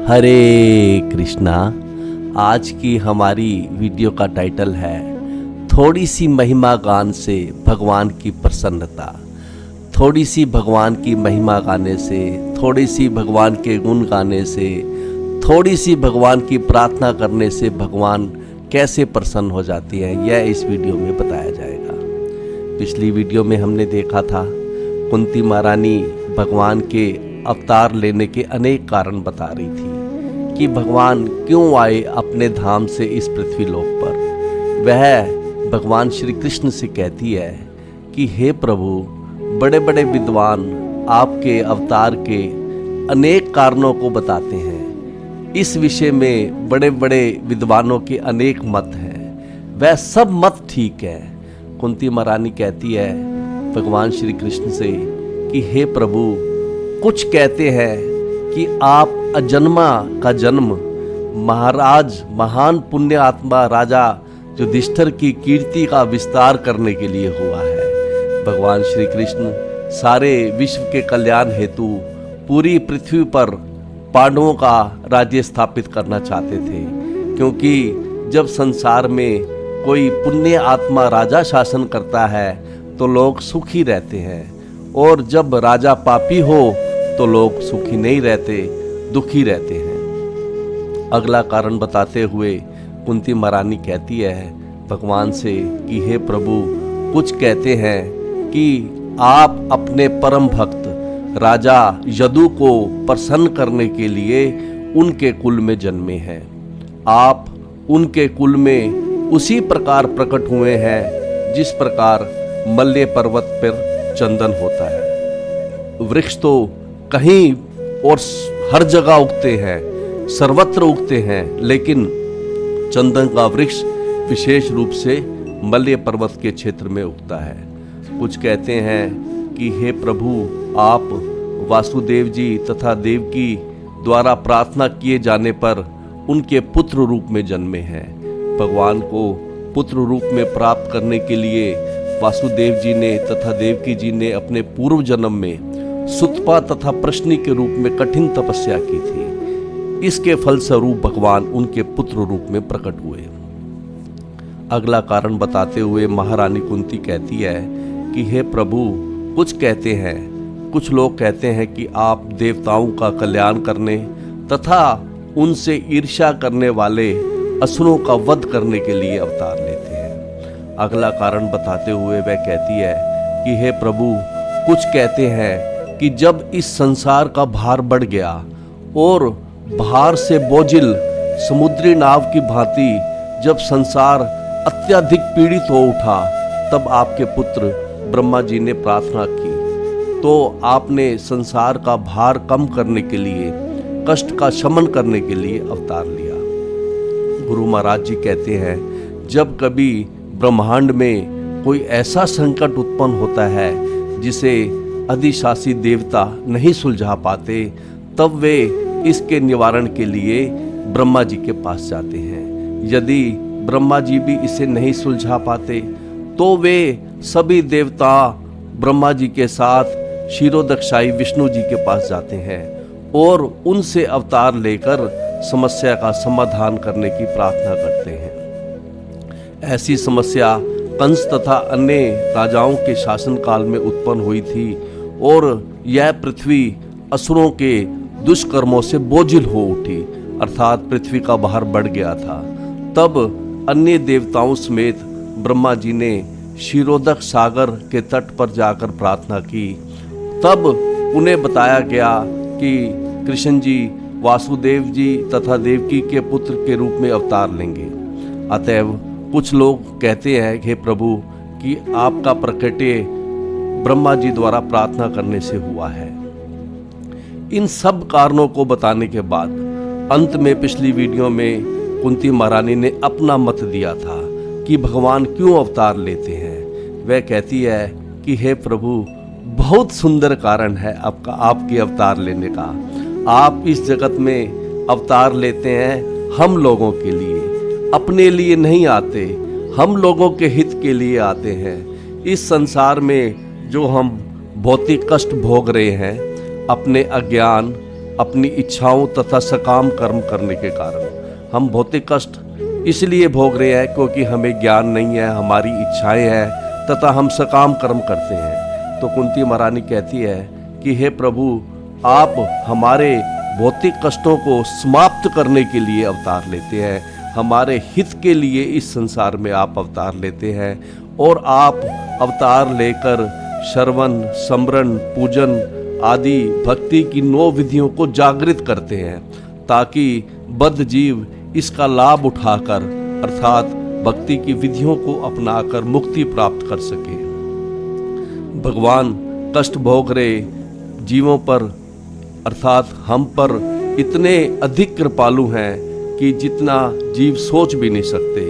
हरे कृष्णा। आज की हमारी वीडियो का टाइटल है थोड़ी सी महिमा गान से भगवान की प्रसन्नता। थोड़ी सी भगवान की महिमा गाने से, थोड़ी सी भगवान के गुण गाने से, थोड़ी सी भगवान की प्रार्थना करने से भगवान कैसे प्रसन्न हो जाती है, यह इस वीडियो में बताया जाएगा। पिछली वीडियो में हमने देखा था कुंती महारानी भगवान के अवतार लेने के अनेक कारण बता रही थी कि भगवान क्यों आए अपने धाम से इस पृथ्वी लोक पर। वह भगवान श्री कृष्ण से कहती है कि हे प्रभु, बड़े बड़े विद्वान आपके अवतार के अनेक कारणों को बताते हैं। इस विषय में बड़े बड़े विद्वानों के अनेक मत हैं, वह सब मत ठीक है। कुंती महारानी कहती है भगवान श्री कृष्ण से कि हे प्रभु, कुछ कहते हैं कि आप अजन्मा का जन्म महाराज महान पुण्य आत्मा राजा युधिष्ठिर की कीर्ति का विस्तार करने के लिए हुआ है। भगवान श्री कृष्ण सारे विश्व के कल्याण हेतु पूरी पृथ्वी पर पांडवों का राज्य स्थापित करना चाहते थे, क्योंकि जब संसार में कोई पुण्य आत्मा राजा शासन करता है तो लोग सुखी रहते हैं, और जब राजा पापी हो तो लोग सुखी नहीं रहते, दुखी रहते हैं। अगला कारण बताते हुए कुंती महारानी कहती है भगवान से कि हे प्रभु, कुछ कहते हैं कि आप अपने परम भक्त राजा यदु को प्रसन्न करने के लिए उनके कुल में जन्मे हैं। आप उनके कुल में उसी प्रकार प्रकट हुए हैं जिस प्रकार मल्य पर्वत पर चंदन होता है। वृक्ष तो कहीं और हर जगह उगते हैं, सर्वत्र उगते हैं, लेकिन चंदन का वृक्ष विशेष रूप से मल्य पर्वत के क्षेत्र में उगता है। कुछ कहते हैं कि हे प्रभु, आप वासुदेव जी तथा देवकी द्वारा प्रार्थना किए जाने पर उनके पुत्र रूप में जन्मे हैं। भगवान को पुत्र रूप में प्राप्त करने के लिए वासुदेव जी ने तथा देवकी जी ने अपने पूर्व जन्म में सुतपा तथा प्रश्नि के रूप में कठिन तपस्या की थी। इसके फलस्वरूप भगवान उनके पुत्र रूप में प्रकट हुए। अगला कारण बताते हुए महारानी कुंती कहती है कि हे प्रभु, कुछ कहते हैं, कुछ लोग कहते हैं कि आप देवताओं का कल्याण करने तथा उनसे ईर्ष्या करने वाले असुरों का वध करने के लिए अवतार लेते हैं। अगला कारण बताते हुए वह कहती है कि हे प्रभु, कुछ कहते हैं कि जब इस संसार का भार बढ़ गया और भार से बोझिल समुद्री नाव की भांति जब संसार अत्यधिक पीड़ित हो उठा, तब आपके पुत्र ब्रह्मा जी ने प्रार्थना की, तो आपने संसार का भार कम करने के लिए, कष्ट का शमन करने के लिए अवतार लिया। गुरु महाराज जी कहते हैं जब कभी ब्रह्मांड में कोई ऐसा संकट उत्पन्न होता है जिसे अधिशासी देवता नहीं सुलझा पाते, तब वे इसके निवारण के लिए ब्रह्मा जी के पास जाते हैं। यदि ब्रह्मा जी भी इसे नहीं सुलझा पाते तो वे सभी देवता ब्रह्मा जी के साथ क्षीरोदक्षाई विष्णु जी के पास जाते हैं और उनसे अवतार लेकर समस्या का समाधान करने की प्रार्थना करते हैं। ऐसी समस्या कंस तथा अन्य राजाओं के शासनकाल में उत्पन्न हुई थी और यह पृथ्वी असुरों के दुष्कर्मों से बोझिल हो उठी, अर्थात पृथ्वी का भार बढ़ गया था। तब अन्य देवताओं समेत ब्रह्मा जी ने क्षीरोदक सागर के तट पर जाकर प्रार्थना की। तब उन्हें बताया गया कि कृष्ण जी वासुदेव जी तथा देवकी के पुत्र के रूप में अवतार लेंगे। अतएव कुछ लोग कहते हैं हे प्रभु कि आपका प्रकटे ब्रह्मा जी द्वारा प्रार्थना करने से हुआ है। इन सब कारणों को बताने के बाद अंत में पिछली वीडियो में कुंती महारानी ने अपना मत दिया था कि भगवान क्यों अवतार लेते हैं। वह कहती है कि हे प्रभु, बहुत सुंदर कारण है आपके अवतार लेने का। आप इस जगत में अवतार लेते हैं हम लोगों के लिए, अपने लिए नहीं आते, हम लोगों के हित के लिए आते हैं। इस संसार में जो हम भौतिक कष्ट भोग रहे हैं, अपने अज्ञान अपनी इच्छाओं तथा सकाम कर्म करने के कारण। हम भौतिक कष्ट इसलिए भोग रहे हैं क्योंकि हमें ज्ञान नहीं है, हमारी इच्छाएं हैं तथा हम सकाम कर्म करते हैं। तो कुंती महारानी कहती है कि हे प्रभु, आप हमारे भौतिक कष्टों को समाप्त करने के लिए अवतार लेते हैं, हमारे हित के लिए इस संसार में आप अवतार लेते हैं और आप अवतार लेकर श्रवण, स्मरण, पूजन आदि भक्ति की 9 विधियों को जागृत करते हैं ताकि बद्ध जीव इसका लाभ उठाकर अर्थात भक्ति की विधियों को अपनाकर मुक्ति प्राप्त कर सके। भगवान कष्ट भोग रहे जीवों पर अर्थात हम पर इतने अधिक कृपालु हैं कि जितना जीव सोच भी नहीं सकते।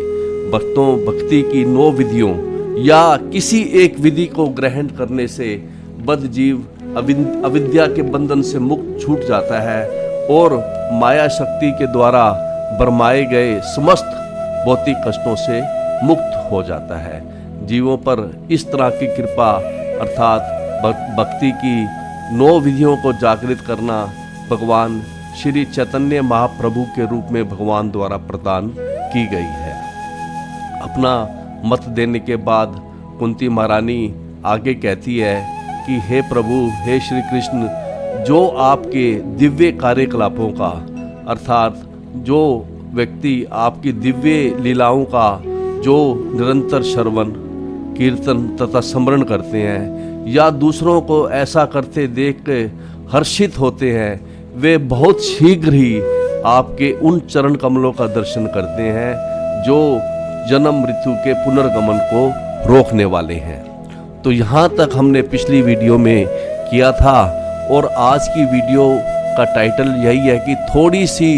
भक्तों भक्ति की 9 विधियों या किसी एक विधि को ग्रहण करने से बद्ध जीव अविद्या के बंधन से मुक्त छूट जाता है और माया शक्ति के द्वारा बरमाए गए समस्त भौतिक कष्टों से मुक्त हो जाता है। जीवों पर इस तरह की कृपा अर्थात भक्ति की 9 विधियों को जागृत करना भगवान श्री चैतन्य महाप्रभु के रूप में भगवान द्वारा प्रदान की गई है। अपना मत देने के बाद कुंती महारानी आगे कहती है कि हे प्रभु, हे श्री कृष्ण, जो आपके दिव्य कार्यकलापों का अर्थात जो व्यक्ति आपकी दिव्य लीलाओं का जो निरंतर श्रवण, कीर्तन तथा स्मरण करते हैं या दूसरों को ऐसा करते देख के हर्षित होते हैं, वे बहुत शीघ्र ही आपके उन चरण कमलों का दर्शन करते हैं जो जन्म मृत्यु के पुनर्गमन को रोकने वाले हैं। तो यहाँ तक हमने पिछली वीडियो में किया था और आज की वीडियो का टाइटल यही है कि थोड़ी सी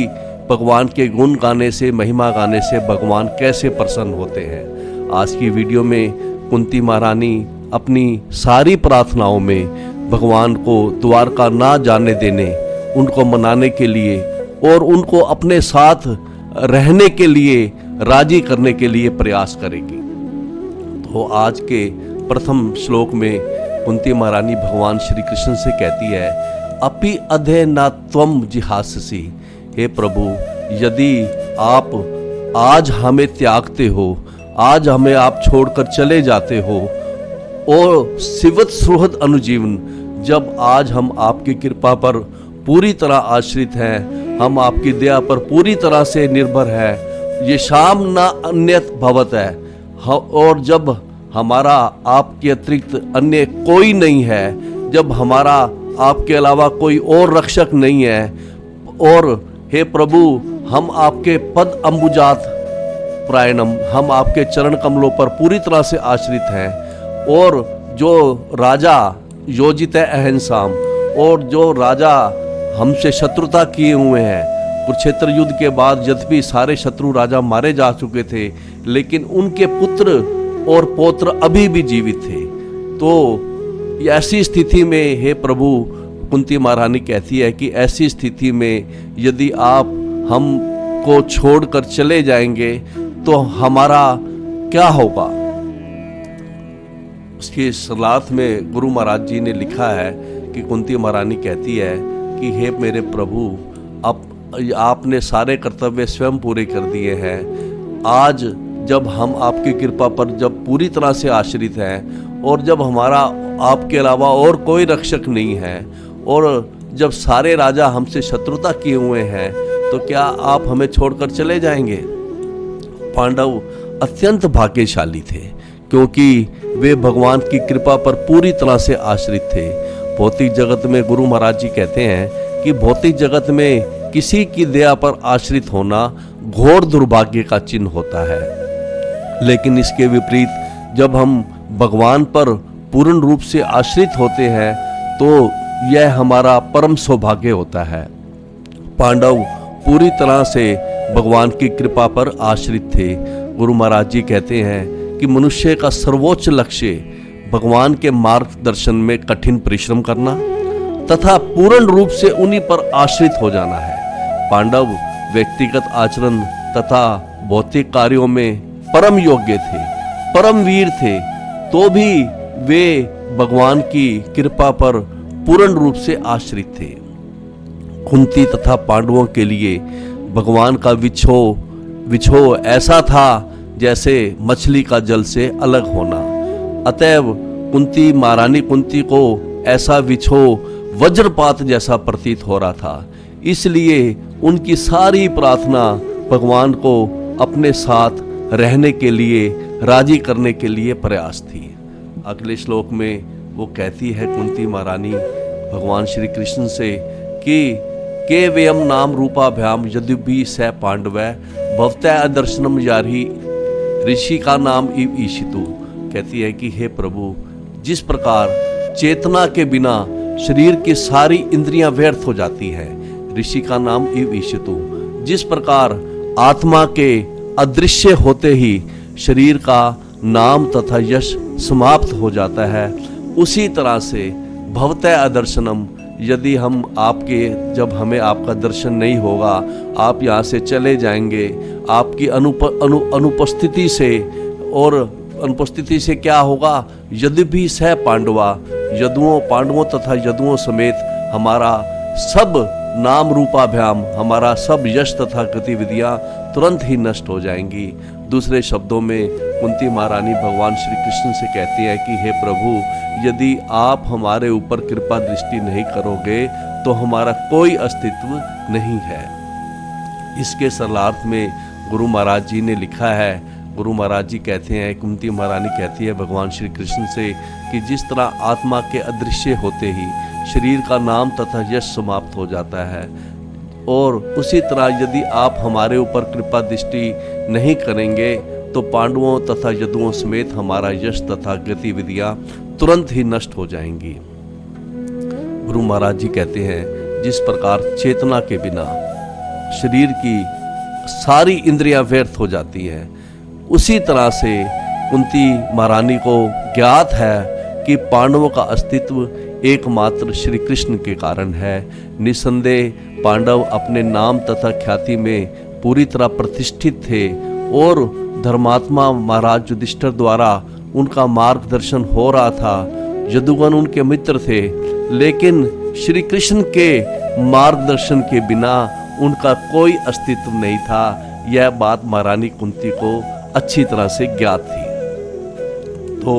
भगवान के गुण गाने से, महिमा गाने से भगवान कैसे प्रसन्न होते हैं। आज की वीडियो में कुंती महारानी अपनी सारी प्रार्थनाओं में भगवान को द्वारका ना जाने देने, उनको मनाने के लिए और उनको अपने साथ रहने के लिए, राजी करने के लिए प्रयास करेगी। तो आज के प्रथम श्लोक में कुंती महारानी भगवान श्री कृष्ण से कहती है, अपि अधे न त्वम जिहाससी। हे प्रभु, यदि आप आज हमें त्यागते हो, आज हमें आप छोड़कर चले जाते हो और सिवत सुहृद अनुजीवन, जब आज हम आपकी कृपा पर पूरी तरह आश्रित हैं, हम आपकी दया पर पूरी तरह से निर्भर है, ये शाम न अन्यत भवत है, और जब हमारा आपके अतिरिक्त अन्य कोई नहीं है, जब हमारा आपके अलावा कोई और रक्षक नहीं है, और हे प्रभु, हम आपके पद अम्बुजात प्रायणम, हम आपके चरण कमलों पर पूरी तरह से आश्रित हैं, और जो राजा योजित अहंसाम, और जो राजा हमसे शत्रुता किए हुए हैं, कुरुक्षेत्र युद्ध के बाद यद्यपि सारे शत्रु राजा मारे जा चुके थे, लेकिन उनके पुत्र और पौत्र अभी भी जीवित थे। तो ऐसी स्थिति में हे प्रभु, कुंती महारानी कहती है कि ऐसी स्थिति में यदि आप हमको छोड़कर चले जाएंगे तो हमारा क्या होगा। उसकी सलात में गुरु महाराज जी ने लिखा है कि कुंती महारानी कहती है कि हे मेरे प्रभु, अब आपने सारे कर्तव्य स्वयं पूरे कर दिए हैं। आज जब हम आपकी कृपा पर जब पूरी तरह से आश्रित हैं और जब हमारा आपके अलावा और कोई रक्षक नहीं है और जब सारे राजा हमसे शत्रुता किए हुए हैं, तो क्या आप हमें छोड़कर चले जाएंगे। पांडव अत्यंत भाग्यशाली थे क्योंकि वे भगवान की कृपा पर पूरी तरह से आश्रित थे। भौतिक जगत में गुरु महाराज जी कहते हैं कि भौतिक जगत में किसी की दया पर आश्रित होना घोर दुर्भाग्य का चिन्ह होता है, लेकिन इसके विपरीत जब हम भगवान पर पूर्ण रूप से आश्रित होते हैं तो यह हमारा परम सौभाग्य होता है। पांडव पूरी तरह से भगवान की कृपा पर आश्रित थे। गुरु महाराज जी कहते हैं कि मनुष्य का सर्वोच्च लक्ष्य भगवान के मार्गदर्शन में कठिन परिश्रम करना तथा पूर्ण रूप से उन्हीं पर आश्रित हो जाना है। पांडव व्यक्तिगत आचरण तथा भौतिक कार्यों में परम योग्य थे, परम वीर थे, तो भी वे भगवान की कृपा पर पूर्ण रूप से आश्रित थे। कुंती तथा पांडवों के लिए भगवान का विछोह ऐसा था जैसे मछली का जल से अलग होना। अतएव कुंती महारानी कुंती को ऐसा विछोह वज्रपात जैसा प्रतीत हो रहा था, इसलिए उनकी सारी प्रार्थना भगवान को अपने साथ रहने के लिए, राजी करने के लिए प्रयास थी। अगले श्लोक में वो कहती है कुंती महारानी भगवान श्री कृष्ण से कि के वयम नाम रूपाभ्याम यद्यपि स पांडव भवतः अदर्शनम यारी ऋषि का नाम इव ईशितु। कहती है कि हे प्रभु, जिस प्रकार चेतना के बिना शरीर की सारी इंद्रियां व्यर्थ हो जाती हैं, ऋषि का नाम इव ईशितु, जिस प्रकार आत्मा के अदृश्य होते ही शरीर का नाम तथा यश समाप्त हो जाता है, उसी तरह से भवतः अदर्शनम, यदि हम जब हमें आपका दर्शन नहीं होगा, आप यहाँ से चले जाएंगे, आपकी अनुपस्थिति से, और अनुपस्थिति से क्या होगा, यदि भी सह पांडवा, पांडवों तथा यदुओं समेत हमारा सब नाम रूपाभ्याम, हमारा सब यश तथा गतिविधियां तुरंत ही नष्ट हो जाएंगी। दूसरे शब्दों में कुंती महारानी भगवान श्री कृष्ण से कहती है कि हे प्रभु, यदि आप हमारे ऊपर कृपा दृष्टि नहीं करोगे तो हमारा कोई अस्तित्व नहीं है। इसके सरलार्थ में गुरु महाराज जी ने लिखा है। गुरु महाराज जी कहते हैं, कुंती महारानी कहती है भगवान श्री कृष्ण से कि जिस तरह आत्मा के अदृश्य होते ही शरीर का नाम तथा यश समाप्त हो जाता है, और उसी तरह यदि आप हमारे ऊपर कृपा दृष्टि नहीं करेंगे तो पांडवों तथा यदुओं समेत हमारा यश तथा गतिविधियां तुरंत ही नष्ट हो जाएंगी। गुरु महाराज जी कहते हैं, जिस प्रकार चेतना के बिना शरीर की सारी इंद्रियां व्यर्थ हो जाती हैं, उसी तरह से कुंती महारानी को ज्ञात है कि पांडवों का अस्तित्व एकमात्र श्री कृष्ण के कारण है। निसंदेह पांडव अपने नाम तथा ख्याति में पूरी तरह प्रतिष्ठित थे और धर्मात्मा महाराज युधिष्ठिर द्वारा उनका मार्गदर्शन हो रहा था। यदुगण उनके मित्र थे, लेकिन श्री कृष्ण के मार्गदर्शन के बिना उनका कोई अस्तित्व नहीं था। यह बात महारानी कुंती को अच्छी तरह से ज्ञात थी। तो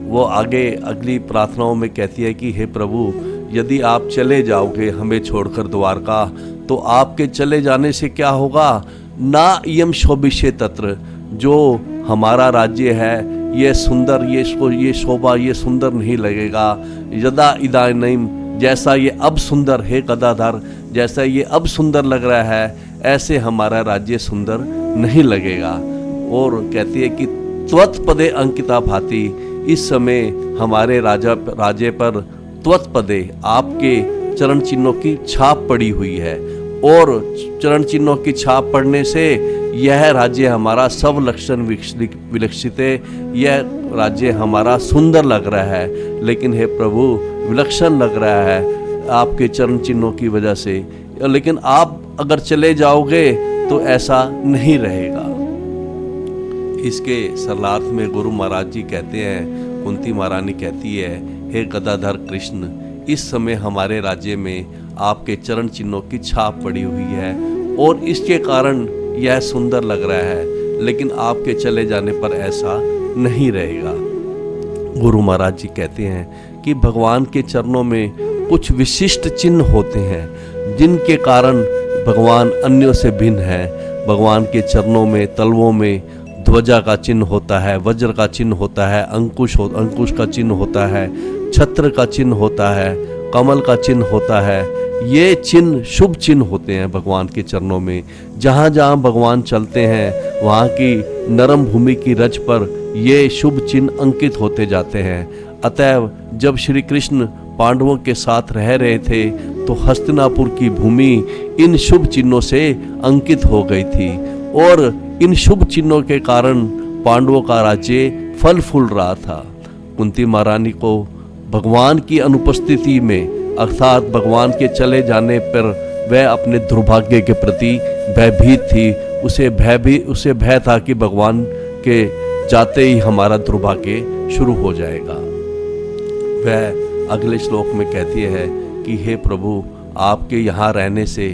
वो आगे अगली प्रार्थनाओं में कहती है कि हे प्रभु, यदि आप चले जाओगे हमें छोड़कर द्वारका, तो आपके चले जाने से क्या होगा, ना इयम शोभिष्य तत्र, जो हमारा राज्य है ये सुंदर, ये शोभा, ये सुंदर नहीं लगेगा। यदा इदानीम, जैसा ये अब सुंदर है, गदाधर जैसा ये अब सुंदर लग रहा है, ऐसे हमारा राज्य सुंदर नहीं लगेगा। और कहती है कि त्वत्पदे अंकिता भाति, इस समय हमारे राज्य पर त्वत्पदे, आपके चरण चिन्हों की छाप पड़ी हुई है, और चरण चिन्हों की छाप पड़ने से यह राज्य हमारा सब लक्षण विलक्षित है, यह राज्य हमारा सुंदर लग रहा है। लेकिन हे प्रभु, विलक्षण लग रहा है आपके चरण चिन्हों की वजह से, लेकिन आप अगर चले जाओगे तो ऐसा नहीं रहेगा। इसके सरलार्थ में गुरु महाराज जी कहते हैं, कुंती महारानी कहती है, हे गदाधर कृष्ण, इस समय हमारे राज्य में आपके चरण चिन्हों की छाप पड़ी हुई है और इसके कारण यह सुंदर लग रहा है, लेकिन आपके चले जाने पर ऐसा नहीं रहेगा। गुरु महाराज जी कहते हैं कि भगवान के चरणों में कुछ विशिष्ट चिन्ह होते हैं जिनके कारण भगवान अन्यों से भिन्न है। भगवान के चरणों में, तलवों में ध्वजा का चिन्ह होता है, वज्र का चिन्ह होता है, अंकुश का चिन्ह होता है, छत्र का चिन्ह होता है, कमल का चिन्ह होता है। ये चिन्ह शुभ चिन्ह होते हैं भगवान के चरणों में। जहाँ जहाँ भगवान चलते हैं वहाँ की नरम भूमि की रज पर ये शुभ चिन्ह अंकित होते जाते हैं। अतएव जब श्री कृष्ण पांडवों के साथ रह रहे थे तो हस्तिनापुर की भूमि इन शुभ चिन्हों से अंकित हो गई थी, और इन शुभ चिन्हों के कारण पांडवों का राज्य फल फूल रहा था। कुंती महारानी को भगवान की अनुपस्थिति में, अर्थात भगवान के चले जाने पर वह अपने दुर्भाग्य के प्रति भयभीत थी। उसे भय था कि भगवान के जाते ही हमारा दुर्भाग्य शुरू हो जाएगा। वह अगले श्लोक में कहती है कि हे प्रभु, आपके यहाँ रहने से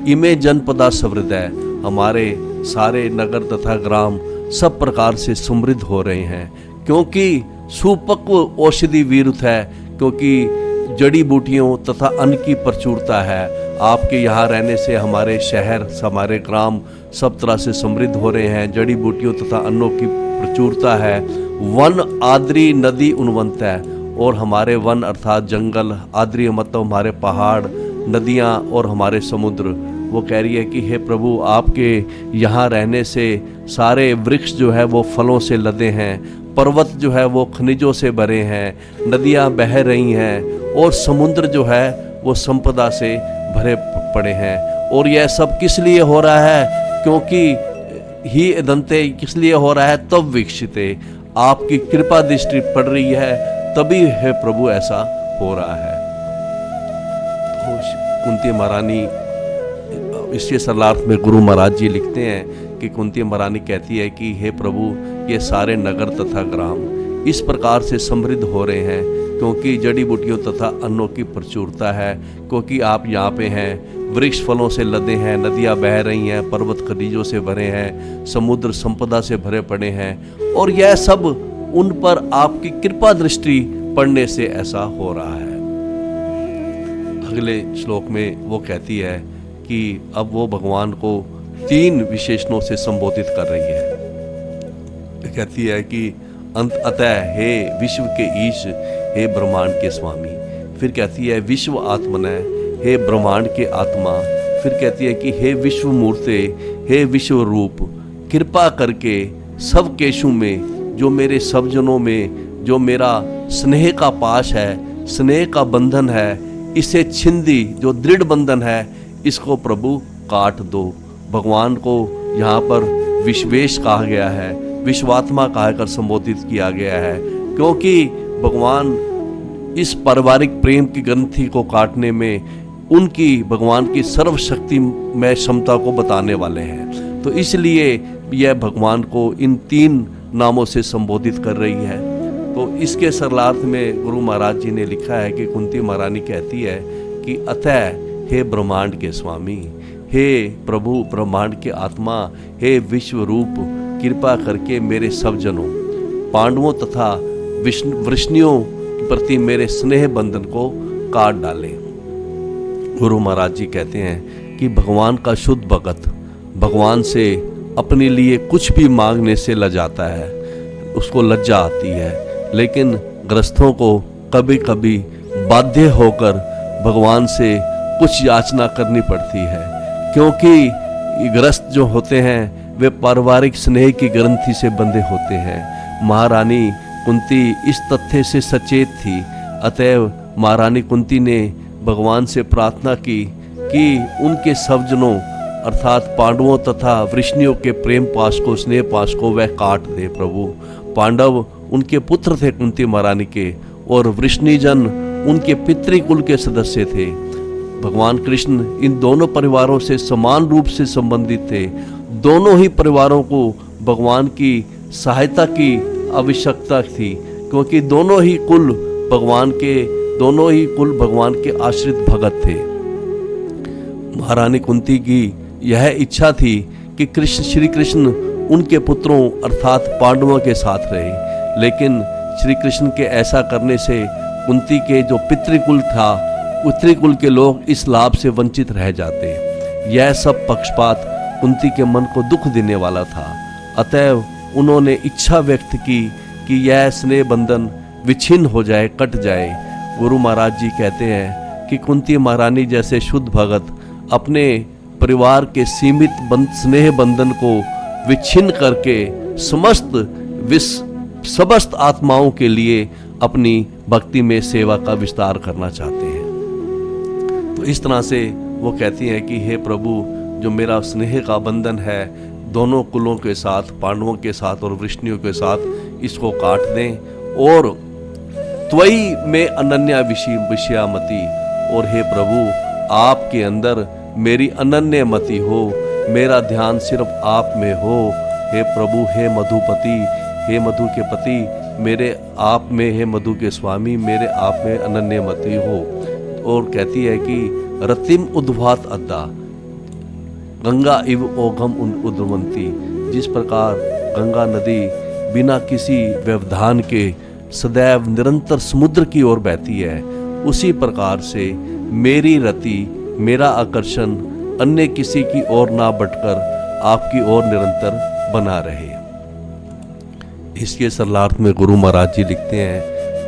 इमे जनपदा समृद्धय, हमारे सारे नगर तथा ग्राम सब प्रकार से समृद्ध हो रहे हैं, क्योंकि सुपक्व औषधि वीरुत है, क्योंकि जड़ी बूटियों तथा अन्न की प्रचुरता है। आपके यहाँ रहने से हमारे शहर, हमारे ग्राम सब तरह से समृद्ध हो रहे हैं, जड़ी बूटियों तथा अन्नों की प्रचुरता है। वन आद्री नदी उन्वंत है, और हमारे वन अर्थात जंगल, आद्री मतलब हमारे पहाड़, नदियाँ और हमारे समुद्र, वो कह रही है कि हे प्रभु, आपके यहाँ रहने से सारे वृक्ष जो है वो फलों से लदे हैं, पर्वत जो है वो खनिजों से भरे हैं, नदियाँ बह रही हैं, और समुद्र जो है वो संपदा से भरे पड़े हैं। और यह सब किस लिए हो रहा है? क्योंकि ही दंते किस लिए हो रहा है? तब विकसिते, आपकी कृपा दृष्टि पड़ रही है, तभी है प्रभु ऐसा हो रहा है। तो कुंती महारानी इसके सरलार्थ में गुरु महाराज जी लिखते हैं कि कुंती महारानी कहती है कि हे प्रभु, ये सारे नगर तथा ग्राम इस प्रकार से समृद्ध हो रहे हैं क्योंकि जड़ी बूटियों तथा अन्नों की प्रचुरता है, क्योंकि आप यहाँ पे हैं, वृक्ष फलों से लदे हैं, नदियाँ बह रही हैं, पर्वत खनिजों से भरे हैं, समुद्र संपदा से भरे पड़े हैं, और यह सब उन पर आपकी कृपा दृष्टि पड़ने से ऐसा हो रहा है। अगले श्लोक में वो कहती है कि अब वो भगवान को 3 विशेषणों से संबोधित कर रही है। कहती है कि अतः हे विश्व के ईश, हे ब्रह्मांड के स्वामी। फिर कहती है विश्व आत्मनय, हे ब्रह्मांड के आत्मा। फिर कहती है कि हे विश्व मूर्ते, हे विश्व रूप, कृपा करके सब केशु में, जो मेरे सब जनों में जो मेरा स्नेह का पाश है, स्नेह का बंधन है, इसे छिंदी, जो दृढ़ बंधन है, इसको प्रभु काट दो। भगवान को यहाँ पर विश्वेश कहा गया है, विश्वात्मा कहकर संबोधित किया गया है, क्योंकि भगवान इस पारिवारिक प्रेम की ग्रंथि को काटने में उनकी भगवान की सर्वशक्तिमय क्षमता को बताने वाले हैं। तो इसलिए यह भगवान को इन 3 नामों से संबोधित कर रही है। तो इसके सरलार्थ में गुरु महाराज जी ने लिखा है कि कुंती महारानी कहती है कि अतः हे ब्रह्मांड के स्वामी, हे प्रभु ब्रह्मांड के आत्मा, हे विश्व रूप, कृपा करके मेरे सब जनों, पांडवों तथा वृष्णियों के प्रति मेरे स्नेह बंधन को काट डाले। गुरु महाराज जी कहते हैं कि भगवान का शुद्ध भगत भगवान से अपने लिए कुछ भी मांगने से लजाता है, उसको लज्जा आती है, लेकिन ग्रस्तों को कभी कभी बाध्य होकर भगवान से कुछ याचना करनी पड़ती है, क्योंकि ग्रस्त जो होते हैं वे पारिवारिक स्नेह की ग्रंथि से बंधे होते हैं। महारानी कुंती इस तथ्य से सचेत थी, अतएव महारानी कुंती ने भगवान से प्रार्थना की कि उनके सब जनों अर्थात पांडवों तथा वृष्णियों के प्रेम पाश को, स्नेह पाश को वह काट दे। प्रभु, पांडव उनके पुत्र थे कुंती महारानी के, और वृष्णिजन उनके पितृकुल के सदस्य थे। भगवान कृष्ण इन दोनों परिवारों से समान रूप से संबंधित थे। दोनों ही परिवारों को भगवान की सहायता की आवश्यकता थी, क्योंकि दोनों ही कुल भगवान के आश्रित भगत थे। महारानी कुंती की यह इच्छा थी कि श्री कृष्ण उनके पुत्रों अर्थात पांडवों के साथ रहे, लेकिन श्री कृष्ण के ऐसा करने से कुंती के जो पितृकुल था, पितृकुल के लोग इस लाभ से वंचित रह जाते। यह सब पक्षपात कुंती के मन को दुख देने वाला था, अतएव उन्होंने इच्छा व्यक्त की कि यह स्नेह बंधन विच्छिन्न हो जाए, कट जाए। गुरु महाराज जी कहते हैं कि कुंती महारानी जैसे शुद्ध भगत अपने परिवार के सीमित स्नेह बंधन को विच्छिन्न करके समस्त आत्माओं के लिए अपनी भक्ति में सेवा का विस्तार करना चाहते हैं। तो इस तरह से वो कहती हैं कि हे प्रभु, जो मेरा स्नेह का बंधन है दोनों कुलों के साथ, पांडवों के साथ और वृष्णियों के साथ, इसको काट दें, और त्वयि में अनन्या विषयामति, और हे प्रभु आपके अंदर मेरी अनन्य मति हो, मेरा ध्यान सिर्फ आप में हो। हे प्रभु, हे मधुपति, हे मधु के पति, मेरे आप में, हे मधु के स्वामी, मेरे आप में अनन्य मति हो। और कहती है कि रतिम उद्भात अद्दा गंगा इव ओघम उद्रवंती। जिस प्रकार गंगा नदी बिना किसी व्यवधान के सदैव निरंतर समुद्र की ओर बहती है, उसी प्रकार से मेरी रति, मेरा आकर्षण अन्य किसी की ओर ना बटकर आपकी ओर निरंतर बना रहे। इसके सरलार्थ में गुरु महाराज जी लिखते हैं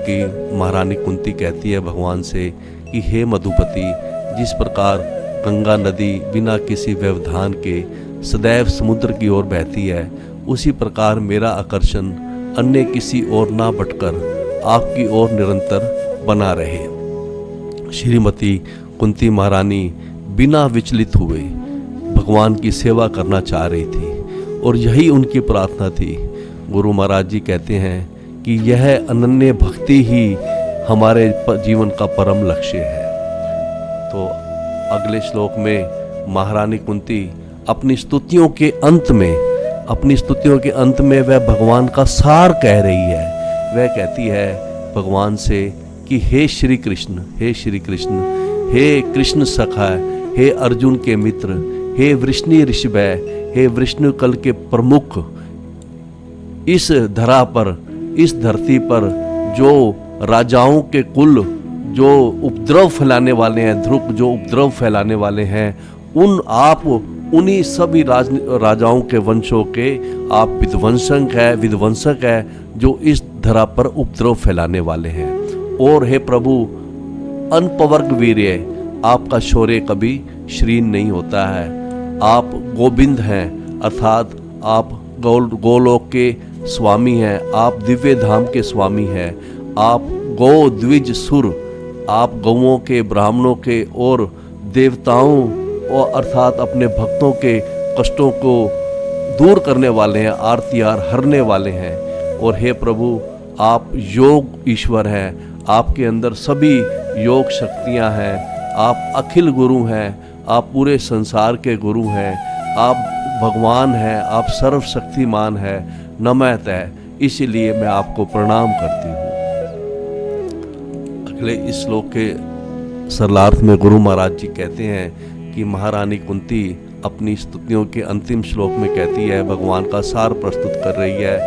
कि महारानी कुंती कहती है भगवान से कि हे मधुपति, जिस प्रकार गंगा नदी बिना किसी व्यवधान के सदैव समुद्र की ओर बहती है, उसी प्रकार मेरा आकर्षण अन्य किसी ओर ना बटकर आपकी ओर निरंतर बना रहे। श्रीमती कुंती महारानी बिना विचलित हुए भगवान की सेवा करना चाह रही थी और यही उनकी प्रार्थना थी। गुरु महाराज जी कहते हैं कि यह अनन्य भक्ति ही हमारे जीवन का परम लक्ष्य है। तो अगले श्लोक में महारानी कुंती अपनी स्तुतियों के अंत में वह भगवान का सार कह रही है। वह कहती है भगवान से कि हे श्री कृष्ण, हे श्री कृष्ण, हे कृष्ण सखा, हे अर्जुन के मित्र, हे वृष्णि ऋषभय, हे विष्णु कल के प्रमुख, इस धरा पर, इस धरती पर जो राजाओं के कुल जो उपद्रव फैलाने वाले हैं, ध्रुव जो उपद्रव फैलाने वाले हैं, उन्हीं सभी राजाओं के वंशों के आप विध्वंसक है जो इस धरा पर उपद्रव फैलाने वाले हैं। और हे प्रभु अनपवर्ग वीर्य, आपका शौर्य कभी श्रीन नहीं होता है। आप गोविंद हैं, अर्थात आप गोलोक के स्वामी हैं, आप दिव्य धाम के स्वामी हैं, आप गो द्विज सुर, आप गौओं के, ब्राह्मणों के और देवताओं और अर्थात अपने भक्तों के कष्टों को दूर करने वाले हैं, आर्तियार हरने वाले हैं। और हे प्रभु आप योग ईश्वर हैं, आपके अंदर सभी योग शक्तियां हैं, आप अखिल गुरु हैं, आप पूरे संसार के गुरु हैं, आप भगवान हैं, आप सर्वशक्तिमान हैं, नमः। इसीलिए मैं आपको प्रणाम करती हूँ। अगले इस श्लोक के सरलार्थ में गुरु महाराज जी कहते हैं कि महारानी कुंती अपनी स्तुतियों के अंतिम श्लोक में कहती है, भगवान का सार प्रस्तुत कर रही है।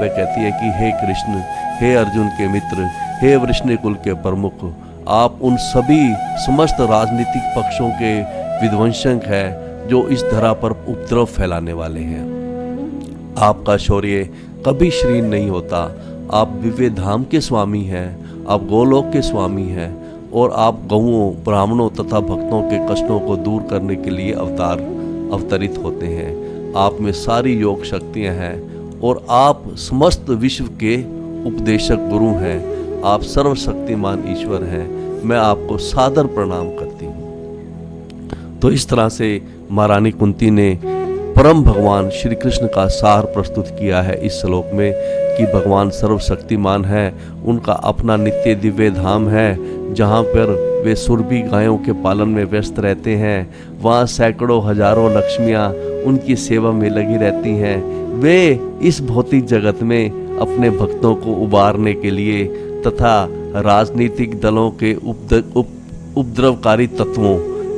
वह कहती है कि हे कृष्ण, हे अर्जुन के मित्र, हे वृष्णि कुल के प्रमुख, आप उन सभी समस्त राजनीतिक पक्षों के विध्वंसक हैं जो इस धरा पर उपद्रव फैलाने वाले हैं। आपका शौर्य कभी श्रीन नहीं होता। आप दिव्य धाम के स्वामी हैं, आप गोलोक के स्वामी हैं और आप गौओं, ब्राह्मणों तथा भक्तों के कष्टों को दूर करने के लिए अवतरित होते हैं। आप में सारी योग शक्तियां हैं और आप समस्त विश्व के उपदेशक गुरु हैं। आप सर्वशक्तिमान ईश्वर हैं। मैं आपको सादर प्रणाम करती हूँ। तो इस तरह से महारानी कुंती ने परम भगवान श्री कृष्ण का सार प्रस्तुत किया है इस श्लोक में कि भगवान सर्वशक्तिमान है, उनका अपना नित्य दिव्य धाम है जहाँ पर वे सुरभि गायों के पालन में व्यस्त रहते हैं। वहाँ सैकड़ों हजारों लक्ष्मियाँ उनकी सेवा में लगी रहती हैं। वे इस भौतिक जगत में अपने भक्तों को उबारने के लिए तथा राजनीतिक दलों के उपद्रवकारी तत्वों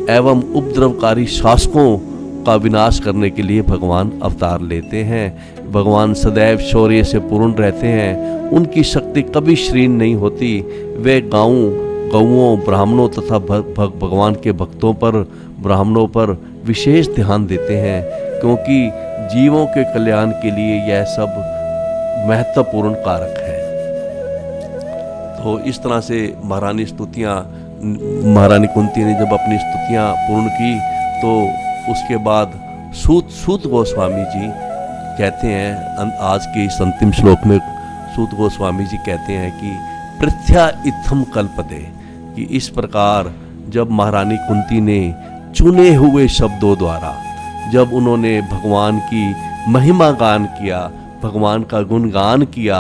एवं उपद्रवकारी शासकों का विनाश करने के लिए भगवान अवतार लेते हैं। भगवान सदैव शौर्य से पूर्ण रहते हैं। उनकी शक्ति कभी श्रीन नहीं होती। वे गौओं, ब्राह्मणों तथा भगवान के भक्तों पर, ब्राह्मणों पर विशेष ध्यान देते हैं क्योंकि जीवों के कल्याण के लिए यह सब महत्वपूर्ण कारक है। तो इस तरह से महारानी कुंती ने जब अपनी स्तुतियाँ पूर्ण की तो उसके बाद सूत गोस्वामी जी कहते हैं, आज के इस अंतिम श्लोक में सूत गोस्वामी जी कहते हैं कि पृथ्या इत्थम कल्पते, कि इस प्रकार जब महारानी कुंती ने चुने हुए शब्दों द्वारा जब उन्होंने भगवान की महिमा गान किया, भगवान का गुणगान किया,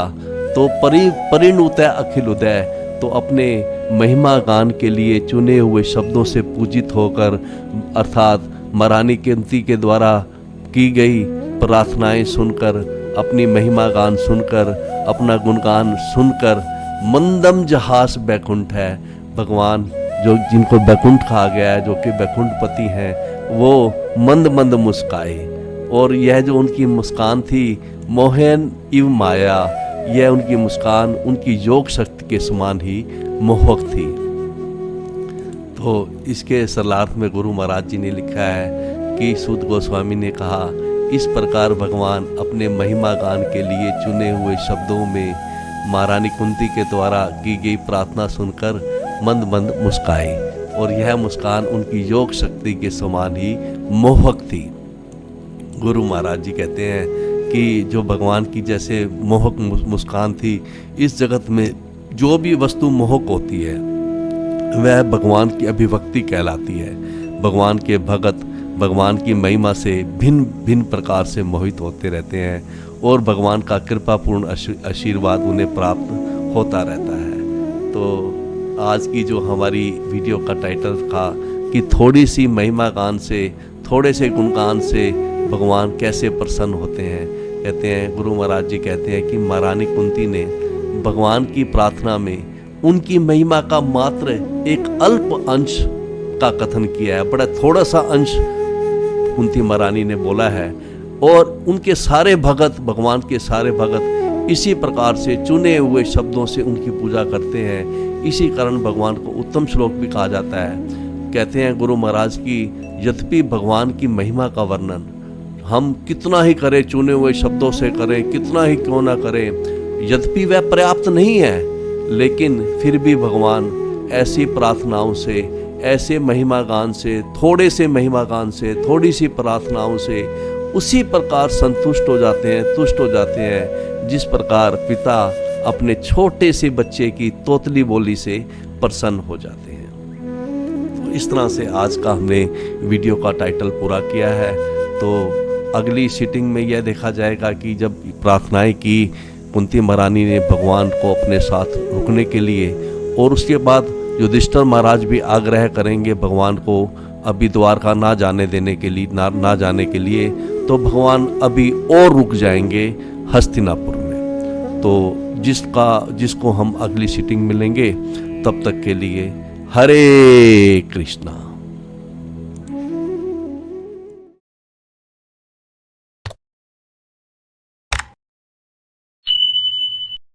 तो परिणुतः अखिल उदय, तो अपने महिमा गान के लिए चुने हुए शब्दों से पूजित होकर अर्थात महारानी कुंती के द्वारा की गई प्रार्थनाएं सुनकर, अपनी महिमा गान सुनकर, अपना गुणगान सुनकर मंदम जहास बैकुंठ है, भगवान जो जिनको बैकुंठ कहा गया है, जो कि बैकुंठपति हैं, वो मंद मंद मुस्काए। और यह जो उनकी मुस्कान थी मोहन इव माया, यह उनकी मुस्कान उनकी योग शक्ति के समान ही मोहक थी। तो इसके सरलार्थ में गुरु महाराज जी ने लिखा है कि सूत गोस्वामी ने कहा, इस प्रकार भगवान अपने महिमा गान के लिए चुने हुए शब्दों में महारानी कुंती के द्वारा की गई प्रार्थना सुनकर मंद मंद मुस्काए, और यह मुस्कान उनकी योग शक्ति के समान ही मोहक थी। गुरु महाराज जी कहते हैं कि जो भगवान की जैसे मोहक मुस्कान थी, इस जगत में जो भी वस्तु मोहक होती है वह भगवान की अभिव्यक्ति कहलाती है। भगवान के भगत भगवान की महिमा से भिन्न भिन्न प्रकार से मोहित होते रहते हैं, और भगवान का कृपापूर्ण आशीर्वाद उन्हें प्राप्त होता रहता है। तो आज की जो हमारी वीडियो का टाइटल था कि थोड़ी सी महिमा गान से, थोड़े से गुणगान से भगवान कैसे प्रसन्न होते हैं। कहते हैं गुरु महाराज जी कहते हैं कि महारानी कुंती ने भगवान की प्रार्थना में उनकी महिमा का मात्र एक अल्प अंश का कथन किया है, बड़ा थोड़ा सा अंश कुंती महारानी ने बोला है, और उनके सारे भगत, भगवान के सारे भगत इसी प्रकार से चुने हुए शब्दों से उनकी पूजा करते हैं। इसी कारण भगवान को उत्तम श्लोक भी कहा जाता है। कहते हैं गुरु महाराज की, यद्यपि भगवान की महिमा का वर्णन हम कितना ही करें, चुने हुए शब्दों से करें, कितना ही क्यों ना करें, यद्यपि वह पर्याप्त नहीं है, लेकिन फिर भी भगवान ऐसी प्रार्थनाओं से, ऐसे महिमा गान से, थोड़े से महिमा गान से, थोड़ी सी प्रार्थनाओं से उसी प्रकार संतुष्ट हो जाते हैं, तुष्ट हो जाते हैं, जिस प्रकार पिता अपने छोटे से बच्चे की तोतली बोली से प्रसन्न हो जाते हैं। तो इस तरह से आज का हमने वीडियो का टाइटल पूरा किया है। तो अगली सीटिंग में यह देखा जाएगा कि जब प्रार्थनाएं की कुंती महारानी ने भगवान को अपने साथ रुकने के लिए, और उसके बाद युधिष्ठिर महाराज भी आग्रह करेंगे भगवान को अभी द्वारका ना जाने देने के लिए, ना जाने के लिए, तो भगवान अभी और रुक जाएंगे हस्तिनापुर में। तो जिसको हम अगली सीटिंग मिलेंगे, तब तक के लिए हरे कृष्णा।